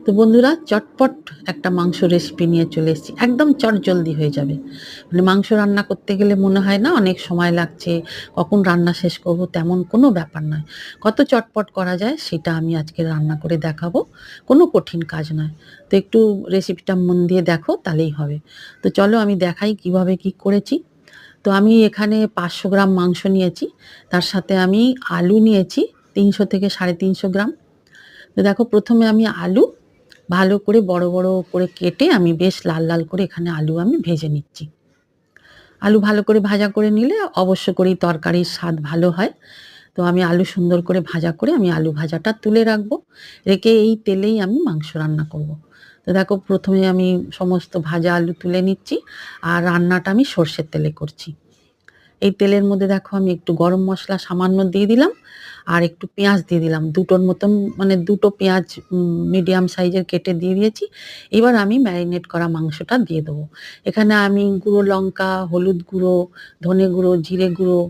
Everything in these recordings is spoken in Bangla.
তো বন্ধুরা, চটপট একটা মাংস রেসিপি নিয়ে চলে এসেছি। একদম চটজলদি হয়ে যাবে। মানে মাংস রান্না করতে গেলে মনে হয় না অনেক সময় লাগছে, কখন রান্না শেষ করব, তেমন কোনো ব্যাপার নয়। কত চটপট করা যায় সেটা আমি আজকে রান্না করে দেখাবো। কোনো কঠিন কাজ নয়। তো একটু রেসিপিটা মন দিয়ে দেখো, তাহলেই হবে। তো চলো আমি দেখাই কিভাবে কি করেছি। তো আমি এখানে 500 গ্রাম মাংস নিয়েছি। তার সাথে আমি আলু নিয়েছি 300 থেকে 350 গ্রাম। তো দেখো, প্রথমে আমি আলু ভালো করে বড় বড় করে কেটে আমি বেশ লাল লাল করে এখানে আলু আমি ভেজে নিচ্ছি। আলু ভালো করে ভাজা করে নিলে অবশ্য করেই তরকারির স্বাদ ভালো হয়। তো আমি আলু সুন্দর করে ভাজা করে আমি আলু ভাজাটা তুলে রাখবো। রেখে এই তেলেই আমি মাংস রান্না করব। তো দেখো, প্রথমে আমি সমস্ত ভাজা আলু তুলে নিচ্ছি, আর রান্নাটা আমি সর্ষের তেলে করছি। এই তেলের মধ্যে দেখো আমি একটু গরম মসলা সামান্য দিয়ে দিলাম, আর একটু পেঁয়াজ দিয়ে দিলাম। দুটোর মতন, মানে দুটো পেঁয়াজ মিডিয়াম সাইজের কেটে দিয়ে দিয়েছি। এবার আমি ম্যারিনেট করা মাংসটা দিয়ে দেবো। এখানে আমি গুঁড়ো লঙ্কা, হলুদ গুঁড়ো, ধনে গুঁড়ো, জিরে গুঁড়ো,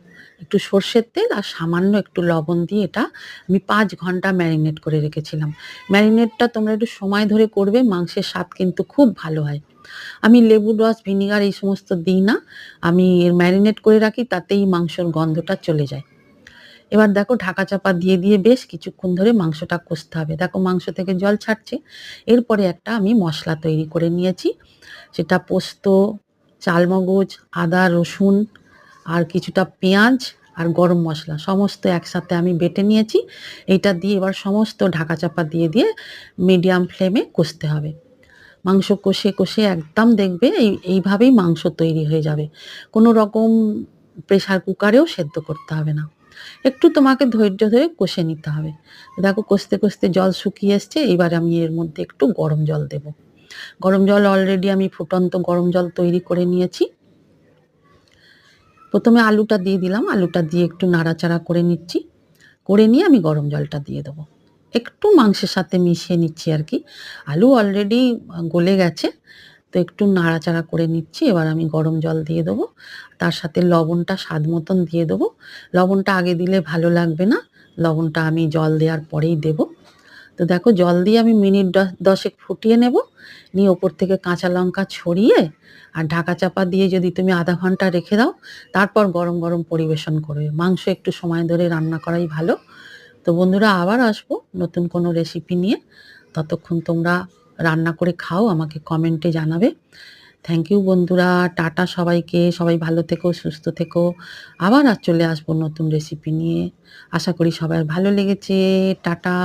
একটু সর্ষের তেল আর সামান্য একটু লবণ দিয়ে এটা আমি 5 ঘন্টা ম্যারিনেট করে রেখেছিলাম। ম্যারিনেটটা তোমরা একটু সময় ধরে করবে, মাংসের স্বাদ কিন্তু খুব ভালো হয়। আমি লেবুর রস, ভিনিগার এই সমস্ত দিই না। আমি ম্যারিনেট করে রাখি, তাতেই মাংসর গন্ধটা চলে যায়। এবার দেখো, ঢাকা চাপা দিয়ে দিয়ে বেশ কিছুক্ষণ ধরে মাংসটা কষতে হবে। দেখো, মাংস থেকে জল ছাড়ছে। এরপরে একটা আমি মশলা তৈরি করে নিয়েছি। সেটা পোস্ত, চালমগজ, আদা, রসুন আর কিছুটা পেঁয়াজ আর গরম মশলা সমস্ত একসাথে আমি বেটে নিয়েছি। এইটা দিয়ে এবার সমস্ত ঢাকা চাপা দিয়ে দিয়ে মিডিয়াম ফ্লেমে কষতে হবে। মাংস কষে কষে একদম দেখবে এইভাবেই মাংস তৈরি হয়ে যাবে। কোনো রকম প্রেসার কুকারেও সেদ্ধ করতে হবে না। একটু তোমাকে ধৈর্য ধরে কষে নিতে হবে। দেখো, কষতে কষতে জল শুকিয়ে এসছে। এবার আমি এর মধ্যে একটু গরম জল দেব। গরম জল অলরেডি আমি ফুটন্ত গরম জল তৈরি করে নিয়েছি। প্রথমে আলুটা দিয়ে দিলাম। আলুটা দিয়ে একটু নাড়াচাড়া করে নিচ্ছি। করে নিয়ে আমি গরম জলটা দিয়ে দেবো। একটু মাংসের সাথে মিশিয়ে নিচ্ছি আর কি। আলু অলরেডি গলে গেছে। তো একটু নাড়াচাড়া করে নিচ্ছি। এবার আমি গরম জল দিয়ে দেবো। তার সাথে লবণটা স্বাদ মতন দিয়ে দেবো। লবণটা আগে দিলে ভালো লাগবে না। লবণটা আমি জল দেওয়ার পরেই দেবো। তো দেখো, জল দিয়ে আমি মিনিট 10 ফুটিয়ে নেব। নিয়ে ওপর থেকে কাঁচা লঙ্কা ছড়িয়ে আর ঢাকা চাপা দিয়ে যদি তুমি আধা ঘন্টা রেখে দাও, তারপর গরম গরম পরিবেশন করবে। মাংস একটু সময় ধরে রান্না করাই ভালো। তো বন্ধুরা, আবার আসবো নতুন কোনো রেসিপি নিয়ে। ততক্ষণ তোমরা রান্না করে খাও, আমাকে কমেন্টে জানাবে। থ্যাংক ইউ বন্ধুরা। টাটা সবাইকে। সবাই ভালো থেকো, সুস্থ থেকো। আবার চলে আসবো নতুন রেসিপি নিয়ে। আশা করি সবার ভালো লেগেছে। টাটা।